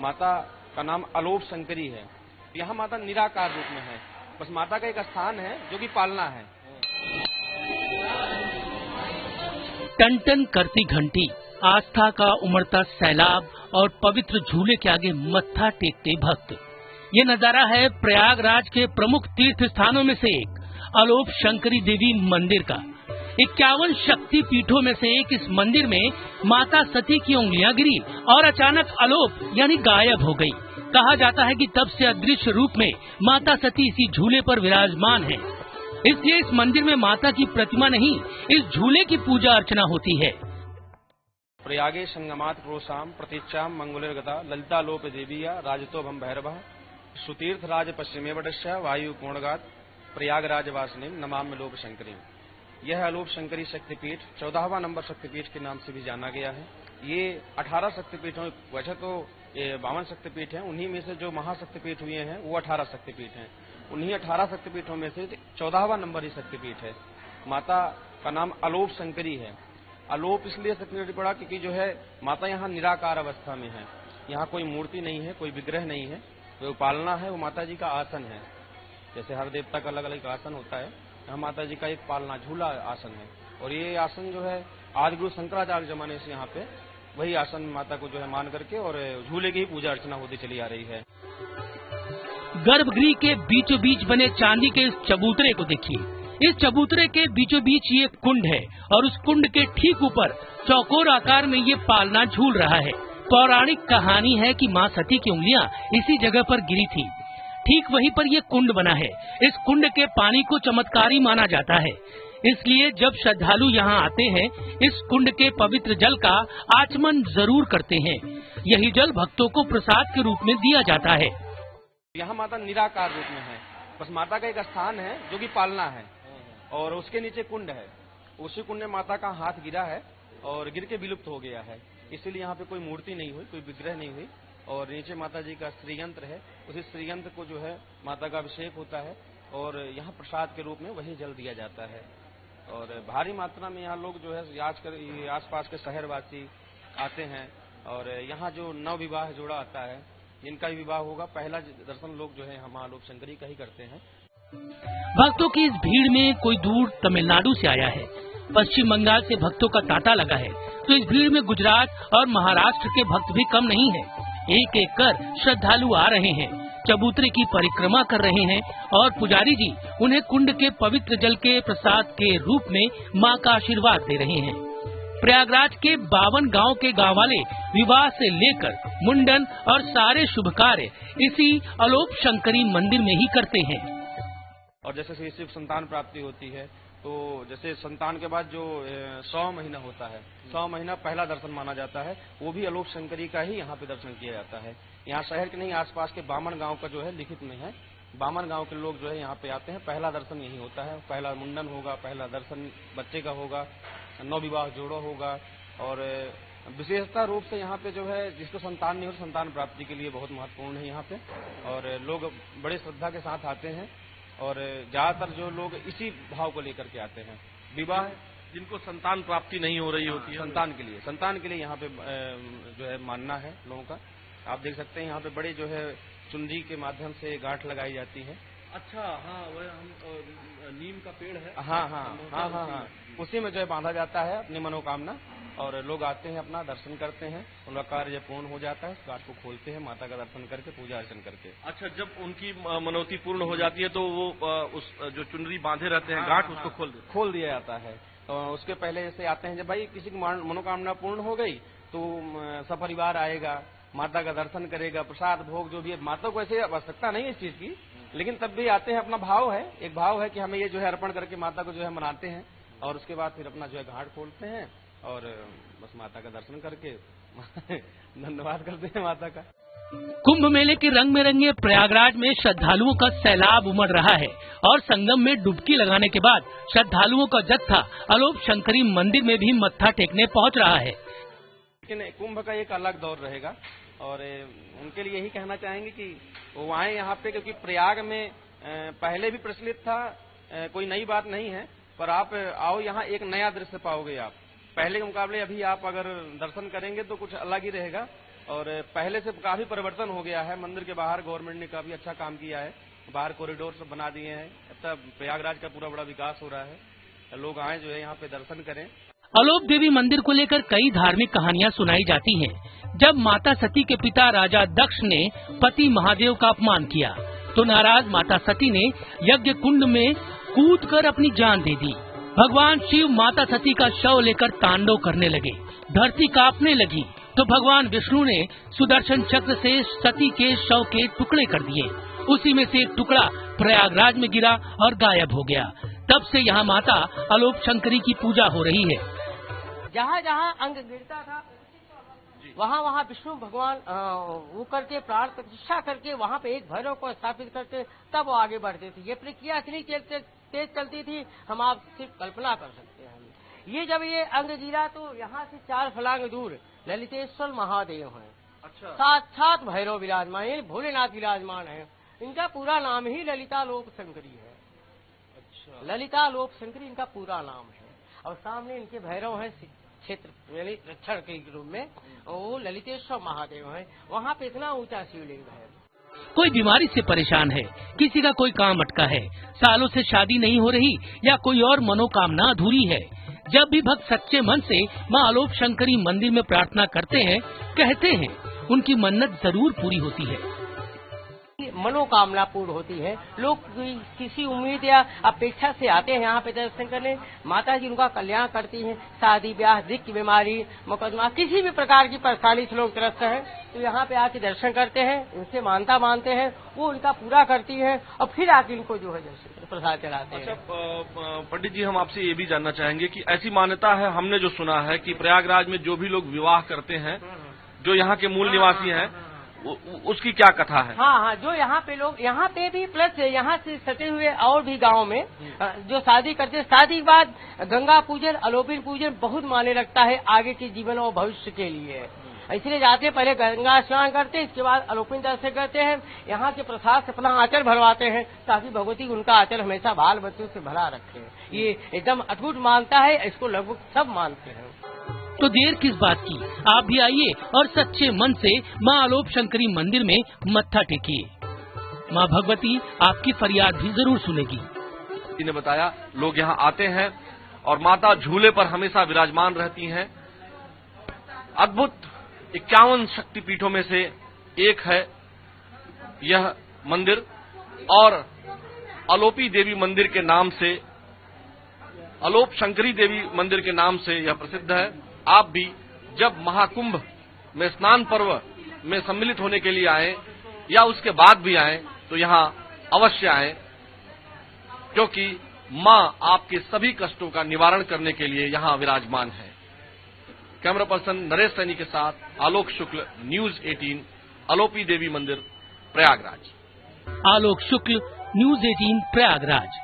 माता का नाम अलोप शंकरी है। यहाँ माता निराकार रूप में है, बस माता का एक स्थान है जो कि पालना है। टन टन करती घंटी, आस्था का उमड़ता सैलाब और पवित्र झूले के आगे मत्था टेकते भक्त। ये नजारा है प्रयागराज के प्रमुख तीर्थ स्थानों में से एक अलोप शंकरी देवी मंदिर का। 51 शक्ति पीठों में से एक इस मंदिर में माता सती की उंगलियां गिरी और अचानक अलोप यानी गायब हो गई। कहा जाता है कि तब से अदृश्य रूप में माता सती इसी झूले पर विराजमान है, इसलिए इस मंदिर में माता की प्रतिमा नहीं, इस झूले की पूजा अर्चना होती है। प्रयागे संगमात प्रोसाम प्रतीक्षाम मंगुलर्गता ललितालोप देवीया राजतो भम भैरव सुतीर्थ राज पश्चिमे वटस्य वायु पूर्णगात प्रयागराज वासिनी नमामि लोप शंकरी। यह अलोप शंकरी शक्तिपीठ 14वां नंबर शक्तिपीठ के नाम से भी जाना गया है। ये 18 शक्तिपीठों, वैसे तो ये 52 शक्तिपीठ हैं, उन्हीं में से जो महाशक्तिपीठ हुए हैं वो 18 शक्तिपीठ हैं। उन्हीं 18 शक्तिपीठों में से 14वां नंबर ही शक्तिपीठ है। माता का नाम अलोप शंकरी है। अलोप इसलिए शक्तिपीठ पड़ा क्योंकि जो है माता यहाँ निराकार अवस्था में है। यहाँ कोई मूर्ति नहीं है, कोई विग्रह नहीं है, जो पालना है वो माता जी का आसन है। जैसे हर देवता का अलग अलग आसन होता है, यहाँ माता जी का एक पालना झूला आसन है। और ये आसन जो है आदिगुरु शंकराचार्य जमाने से यहाँ पे वही आसन माता को जो है मान करके और झूले की ही पूजा अर्चना होती चली आ रही है। गर्भगृह के बीचों बीच बने चांदी के इस चबूतरे को देखिए। इस चबूतरे के बीचों बीच ये कुंड है और उस कुंड के ठीक ऊपर चौकोर आकार में ये पालना झूल रहा है। पौराणिक कहानी है कि माँ सती की उंगलियां इसी जगह पर गिरी थी। ठीक वहीं पर ये कुंड बना है। इस कुंड के पानी को चमत्कारी माना जाता है, इसलिए जब श्रद्धालु यहाँ आते हैं इस कुंड के पवित्र जल का आचमन जरूर करते हैं। यही जल भक्तों को प्रसाद के रूप में दिया जाता है। यहाँ माता निराकार रूप में है, बस माता का एक स्थान है जो कि पालना है और उसके नीचे कुंड है। उसी कुंड में माता का हाथ गिरा है और गिर के विलुप्त हो गया है, इसीलिए यहाँ पे कोई मूर्ति नहीं हुई, कोई विग्रह नहीं हुई। और नीचे माता जी का श्रीयंत्र है, उसी श्रीयंत्र को जो है माता का अभिषेक होता है और यहाँ प्रसाद के रूप में वही जल दिया जाता है। और भारी मात्रा में यहाँ लोग जो है आसपास के शहरवासी आते हैं और यहाँ जो नव विवाह जोड़ा आता है, जिनका भी विवाह होगा, पहला दर्शन लोग जो है हम अलोप शंकरी का ही करते हैं। भक्तों की इस भीड़ में कोई दूर तमिलनाडु से आया है, पश्चिम बंगाल से भक्तों का तांता लगा है, तो इस भीड़ में गुजरात और महाराष्ट्र के भक्त भी कम नहीं है। एक एक कर श्रद्धालु आ रहे हैं, चबूतरे की परिक्रमा कर रहे हैं और पुजारी जी उन्हें कुंड के पवित्र जल के प्रसाद के रूप में मां का आशीर्वाद दे रहे हैं। प्रयागराज के 52 गांव के गांव वाले विवाह से लेकर मुंडन और सारे शुभ कार्य इसी अलोप शंकरी मंदिर में ही करते हैं। और जैसे शिव संतान प्राप्ति होती है, तो जैसे संतान के बाद जो 100 महीना होता है, 100 महीना पहला दर्शन माना जाता है, वो भी अलोप शंकरी का ही यहाँ पे दर्शन किया जाता है। यहाँ शहर के नहीं, आसपास के 52 गांव का जो है लिखित में है, 52 गांव के लोग जो है यहाँ पे आते हैं। पहला दर्शन यही होता है, पहला मुंडन होगा, पहला दर्शन बच्चे का होगा, नव विवाह जोड़ा होगा। और विशेषता रूप से यहाँ पे जो है जिसको संतान नहीं हो, संतान प्राप्ति के लिए बहुत महत्वपूर्ण है यहाँ पे। और लोग बड़े श्रद्धा के साथ आते हैं और ज्यादातर जो लोग इसी भाव को लेकर के आते हैं। विवाह जिनको संतान प्राप्ति नहीं हो रही होती है, संतान के लिए यहाँ पे जो है मानना है लोगों का। आप देख सकते हैं यहाँ पे बड़े जो है चुनरी के माध्यम से गांठ लगाई जाती है। अच्छा, हाँ, वह हम नीम का पेड़ है, हाँ, उसी में जो है बांधा जाता है अपनी मनोकामना। और लोग आते हैं, अपना दर्शन करते हैं, उनका कार्य पूर्ण हो जाता है, गांठ को खोलते हैं माता का दर्शन करके, पूजा अर्चन करके। अच्छा, जब उनकी मनोती पूर्ण हो जाती है तो वो उस जो चुनरी बांधे रहते हैं गांठ, उसको खोल दिया जाता है। उसके पहले जैसे आते हैं, जब भाई किसी की मनोकामना पूर्ण हो गई तो सपरिवार आएगा, माता का दर्शन करेगा, प्रसाद भोग जो भी है। माता को ऐसे आवश्यकता नहीं है इस चीज की, लेकिन तब भी आते हैं, अपना भाव है, एक भाव है कि हमें ये जो है अर्पण करके माता को जो है मनाते हैं। और उसके बाद फिर अपना जो है घाट खोलते हैं और बस माता का दर्शन करके धन्यवाद करते हैं माता का। कुंभ मेले के रंग में रंगे प्रयागराज में श्रद्धालुओं का सैलाब उमड़ रहा है और संगम में डुबकी लगाने के बाद श्रद्धालुओं का जत्था अलोप शंकरी मंदिर में भी मत्था टेकने पहुंच रहा है। लेकिन कुंभ का एक अलग दौर रहेगा और उनके लिए यही कहना चाहेंगे कि वो आए यहाँ पे, क्योंकि प्रयाग में पहले भी प्रचलित था, कोई नई बात नहीं है। पर आप आओ, यहाँ एक नया दृश्य पाओगे आप। पहले के मुकाबले अभी आप अगर दर्शन करेंगे तो कुछ अलग ही रहेगा और पहले से काफी परिवर्तन हो गया है। मंदिर के बाहर गवर्नमेंट ने काफी अच्छा काम किया है, बाहर कॉरिडोर सब बना दिए हैं। अब प्रयागराज का पूरा बड़ा विकास हो रहा है। लोग आए जो है यहाँ पे दर्शन करें। अलोप देवी मंदिर को लेकर कई धार्मिक कहानियां सुनाई जाती हैं। जब माता सती के पिता राजा दक्ष ने पति महादेव का अपमान किया तो नाराज माता सती ने यज्ञ कुंड में कूदकर अपनी जान दे दी। भगवान शिव माता सती का शव लेकर तांडव करने लगे, धरती कांपने लगी तो भगवान विष्णु ने सुदर्शन चक्र से सती के शव के टुकड़े कर दिए। उसी में से एक टुकड़ा प्रयागराज में गिरा और गायब हो गया। तब से यहाँ माता अलोप शंकरी की पूजा हो रही है। जहाँ जहाँ अंग गिरता था वहाँ वहाँ विष्णु भगवान वो करके प्राण प्रतिष्ठा करके वहाँ पे एक भैरव को स्थापित करते, तब वो आगे बढ़ते थे। ये प्रक्रिया इतनी तेज चलती थी, हम आप सिर्फ कल्पना कर सकते हैं। ये जब ये अंग गिरा तो यहाँ से 4 फलांग दूर ललितेश्वर महादेव हैं। अच्छा। साक्षात भैरव विराजमान, ये भोलेनाथ विराजमान है। इनका पूरा नाम ही ललितालोक शंकरी है। अच्छा। ललितालोक शंकरी इनका पूरा नाम है। और सामने इनके भैरव हैं क्षेत्र रक्षण के रूप में, वो ललितेश्वर महादेव हैं। वहाँ पे इतना ऊंचा शिवलिंग है। कोई बीमारी से परेशान है, किसी का कोई काम अटका है, सालों से शादी नहीं हो रही या कोई और मनोकामना अधूरी है, जब भी भक्त सच्चे मन से मां अलोप शंकरी मंदिर में प्रार्थना करते हैं, कहते हैं, उनकी मन्नत जरूर पूरी होती है। मनोकामना पूर्ण होती है। लोग किसी उम्मीद या अपेक्षा से आते हैं यहाँ पे दर्शन करने। माता जी उनका कल्याण करती हैं। शादी ब्याह, दिक्क, बीमारी, मुकदमा, किसी भी प्रकार की परेशानी से लोग त्रस्त हैं तो यहाँ पे आके दर्शन करते हैं, उनसे मानता मानते हैं, वो उनका पूरा करती है और फिर आके इनको जो है प्रसाद चढ़ाते हैं। अच्छा पंडित जी, हम आपसे ये भी जानना चाहेंगे कि ऐसी मान्यता है, हमने जो सुना है कि प्रयागराज में जो भी लोग विवाह करते हैं, जो यहाँ के मूल निवासी हैं, उसकी क्या कथा है? हाँ, जो यहाँ पे लोग, यहाँ पे भी प्लस यहाँ से सटे हुए और भी गांव में जो शादी करते हैं, शादी के बाद गंगा पूजन, अलोपिन पूजन बहुत माने लगता है आगे के जीवन और भविष्य के लिए। इसलिए जाते पहले गंगा स्नान करते हैं, इसके बाद अलोपिन दर्शन करते हैं। यहाँ के प्रसाद से अपना आंचल भरवाते हैं ताकि भगवती उनका आंचल हमेशा बाल बच्चों से भरा रखे। ये एकदम अटूट मानता है, इसको लगभग सब मानते हैं। तो देर किस बात की, आप भी आइए और सच्चे मन से मां अलोप शंकरी मंदिर में मत्था टेकिए। मां भगवती आपकी फरियाद भी जरूर सुनेगी। इन्हें बताया, लोग यहाँ आते हैं और माता झूले पर हमेशा विराजमान रहती हैं। अद्भुत 51 शक्तिपीठों में से एक है यह मंदिर और अलोपी देवी मंदिर के नाम से, अलोप शंकरी देवी मंदिर के नाम से यह प्रसिद्ध है। आप भी जब महाकुंभ में स्नान पर्व में सम्मिलित होने के लिए आए या उसके बाद भी आए तो यहाँ अवश्य आए, क्योंकि मां आपके सभी कष्टों का निवारण करने के लिए यहाँ विराजमान है। कैमरा पर्सन नरेश सैनी के साथ आलोक शुक्ल, न्यूज 18, अलोपी देवी मंदिर, प्रयागराज। आलोक शुक्ल, न्यूज 18, प्रयागराज।